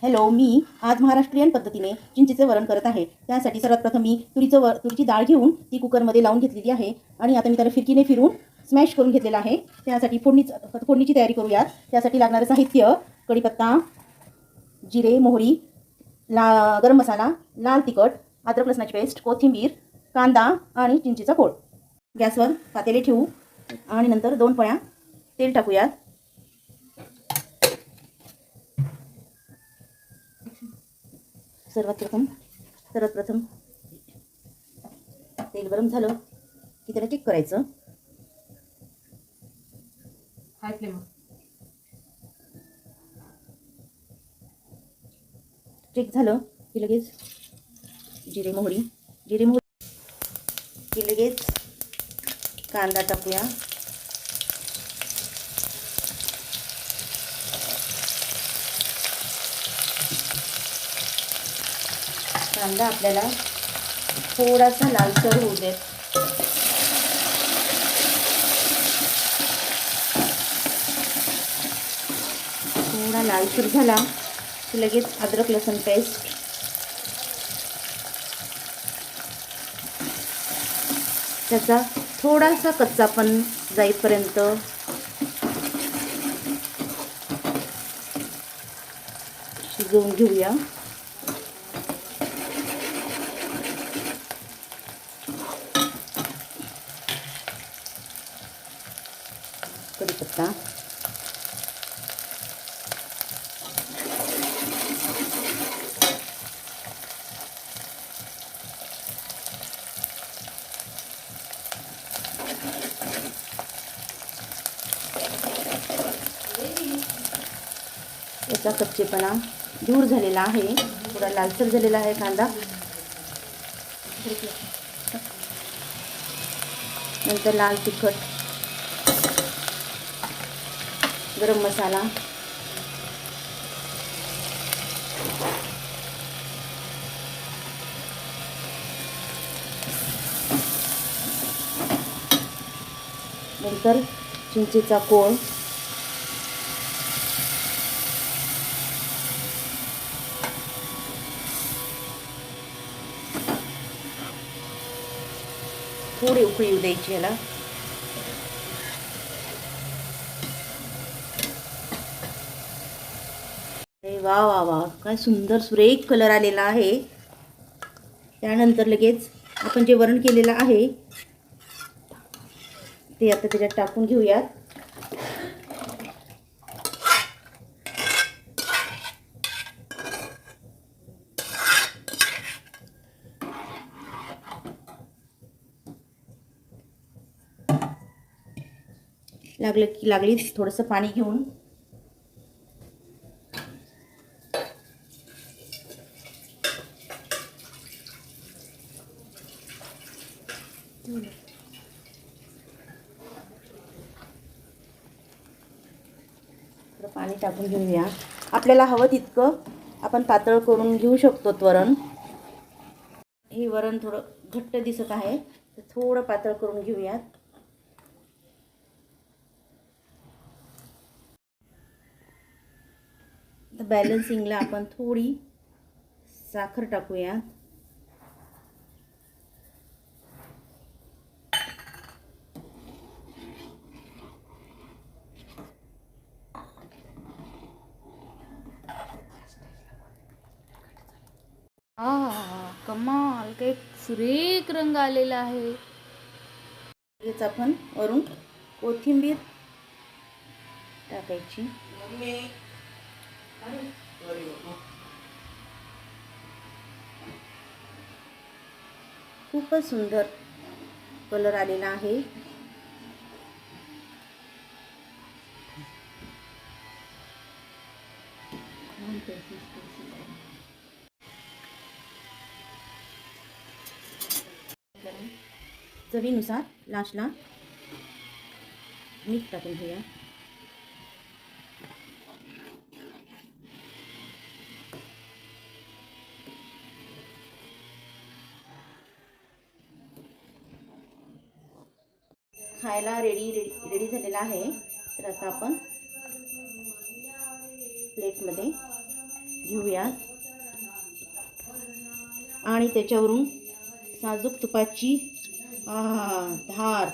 Hello, मी आज महाराष्ट्रीयन पद्धतीने चिंचेचे वरण करत आहे. त्यासाठी सर्वात प्रथम मी तुरीची डाळ घेऊन ती कुकरमध्ये लावून घेतलेली आहे आणि आता मी त्याला फिरकीने फिरून स्मॅश करून घेतलेला आहे. त्यासाठी फोडणीची तयारी करूयात. त्यासाठी लागणारं साहित्य: कढीपत्ता, जिरे, मोहरी, गरम मसाला, लाल तिखट, अद्रक लसणाची पेस्ट, कोथिंबीर, कांदा आणि चिंचेचा कोळ. गॅसवर पातेले ठेवू आणि नंतर 2 पळ्या तेल टाकूयात. सर्वात प्रथम तेल गरम झालं की त्याला चेक करायचं. हाय फ्लेम चेक झालं की लगेच जिरे मोहरी की लगेच कांदा टाकूया. कांदा आपल्याला थोडासा लालसर होऊ देत. थोडा लालसर झाला की लगेच अद्रक लसूण पेस्ट, त्याचा थोडासा कच्चापण जाईपर्यंत शिजवून घेऊया. कढीपत्ता, याचा कच्चेपणा दूर झालेला आहे. थोडा लालसर झालेला आहे कांदा. नंतर लाल तिखट, गरम मसाला, नंतर चिंचेचा कोळ, थोडी उकळी येऊ द्यायची याला. वा वा वा, काय सुंदर सुरेख कलर आलेला आहे. त्यानंतर लगेच आपण जे वरण केलेलं आहे ते आता त्याच्यात टाकून घेऊयात. लागलीच थोडंसं पाणी घेऊन पाणी टाकून घेऊया. आपल्याला हवं तितकं आपण पातळ करून घेऊ शकतो वरण. हे वरण थोडं घट्ट दिसत आहे तर थोडं पातळ करून घेऊयात. तर बॅलन्सिंगला आपण थोडी साखर टाकूया. कमाल, काही सुरेख रंग आलेला आहे. हेच आपण वरून कोथिंबीर टाकायची. खूपच सुंदर कलर आलेला आहे. चवीनुसार लास्टला मीठ टाकून घेऊया. खायला रेडी झालेला आहे. तर आता आपण प्लेटमध्ये घेऊया आणि त्याच्यावरून साजूक तुपाची धार